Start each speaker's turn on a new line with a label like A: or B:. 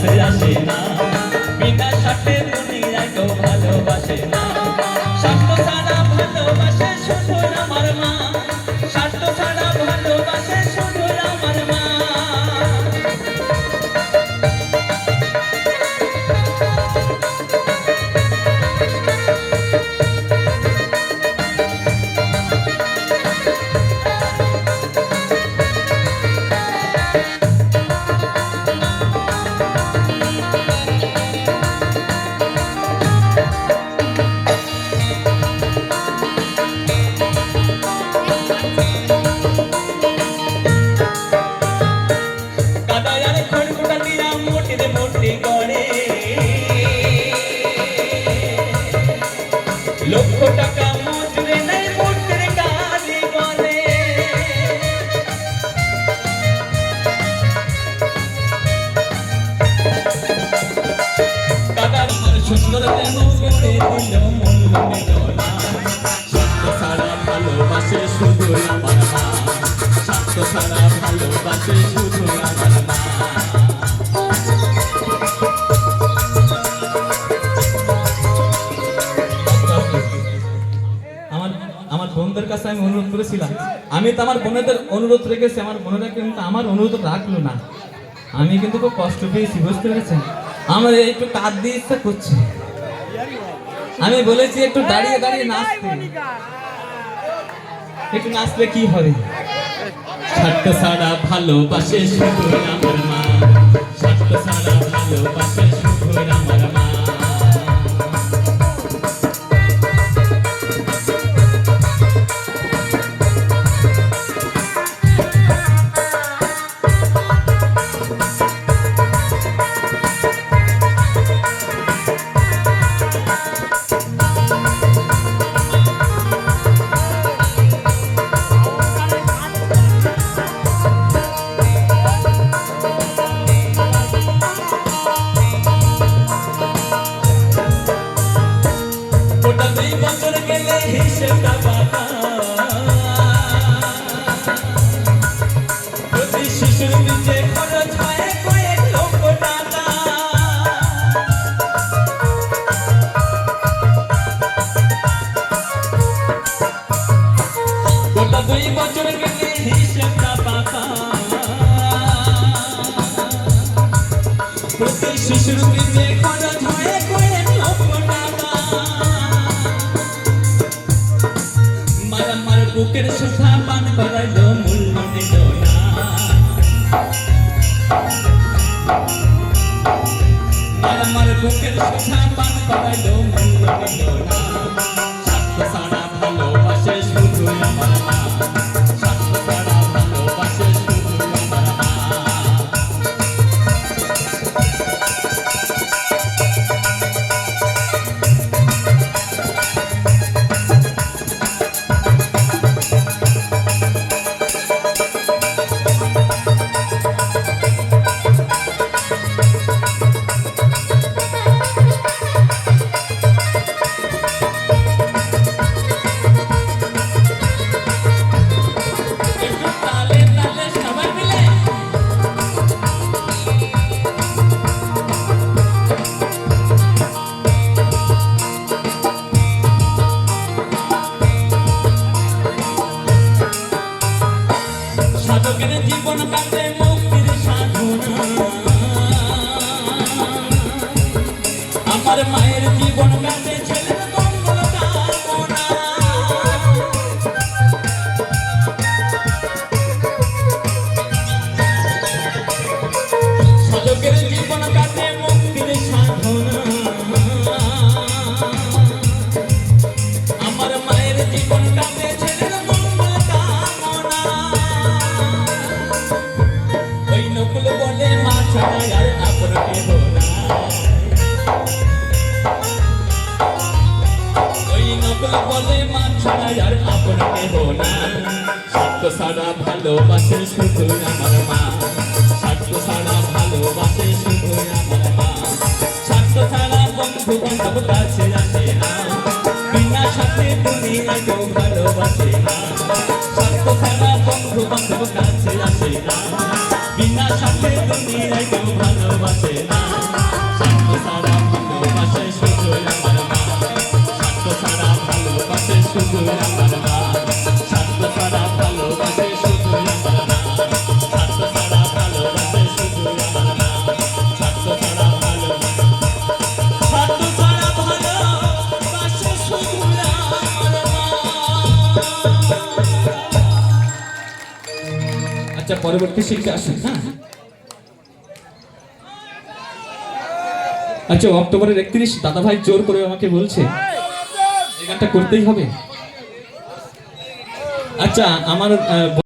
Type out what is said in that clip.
A: কাছে আসে না, বিনা স্বার্থে দুনিয়ায় কেউ ভালোবাসে না। স্বার্থ ছাড়া ভালোবাসে শুধু আমার মা, স্বার্থ ছাড়া ভালোবাসে শুধু আমার মা। লক্ষ টাকা মজুরে নেই মূর্তির কাজে বলে, কাদার আমার সুন্দর দেহ কেটে দিল মূল্য নিল না। স্বার্থ ছাড়া ভালোবাসে শুধু আমার মা, স্বার্থ ছাড়া ভালোবাসে শুধু আমার মা। আমার বোনদের কাছে আমি অনুরোধ করেছিলাম, আমি তো আমার বোনেদের অনুরোধ রেখেছি, আমার বোনেরা কিন্তু আমার অনুরোধ রাখলো না। আমি কিন্তু খুব কষ্ট পেয়েছি, বুঝতে পেরেছেন? আমার একটু কাঁদ দিয়ে ইচ্ছা করছে, আমি বলেছি একটু দাঁড়িয়ে দাঁড়িয়ে নাচতে, একটু নাচলে কি হবে। স্বার্থ ছাড়া ভালোবাসে শুধু আমার মা, স্বার্থ ছাড়া ভালোবাসে শুধু আমার মা। বছর গেলে হিসেবটা পাতা, প্রতি শিশুর নিচে খরচ হয় কয়েক লক্ষ টাকা। গোটা 2 বছর গেলে হিসেবটা পাতা, প্রতি শিশুর নিচে খরচ হয় কয়েক লক্ষ টাকা। আমার বুকের সুধা পান করাইলো মূল্য নিল না, আমার বুকের সুধা পান করাইলো মূল্য নিল না। স্বার্থ ছাড়া ভালোবাসে শুধু আমার মা, স্বার্থ ছাড়া ভালোবাসে শুধু আমার মা। সাধকের জীবন কাটে মুক্তির সাধনা, আমার মায়ের জীবন কাটে ছেলের মঙ্গল কামনা। সাধকের জীবন কাটে মুক্তির সাধনা, আমার মায়ের জীবন কাটে ছেলের মঙ্গল কামনা। ওই নকুল বলে মা ছাড়া আর আপন কেহ নাই, ওই নকুল বলে মা ছাড়া আর আপন কেহ নাই। স্বার্থ ছাড়া ভালোবাসে শুধু আমার মা, স্বার্থ ছাড়া ভালোবাসে শুধু আমার মা। স্বার্থ ছাড়া বন্ধু বান্ধব কাছে আসে না, বিনা স্বার্থে দুনিয়ায় কেউ ভালোবাসে না। স্বার্থ ছাড়া বন্ধু বান্ধব কাছে আসে না, বিনা স্বার্থে দুনিয়ায় কেউ ভালোবাসে ভালোবাসে না স্বার্থ ছাড়া ভালোবাসে শুধু আমার মা স্বার্থ ছাড়া ভালোবাসে শুধু আমার মা স্বার্থ ছাড়া ভালোবাসে শুধু আমার মা স্বার্থ ছাড়া ভালোবাসে শুধু আমার মা স্বার্থ ছাড়া ভালোবাসে স্বার্থ ছাড়া ভালোবাসে শুধু আমার মা। আচ্ছা পরবর্তী শিল্পী আসুন। হ্যাঁ আচ্ছা অক্টোবরের 31 দাদা ভাই জোর করে আমাকে বলছে এই গানটা করতেই হবে। আচ্ছা আমার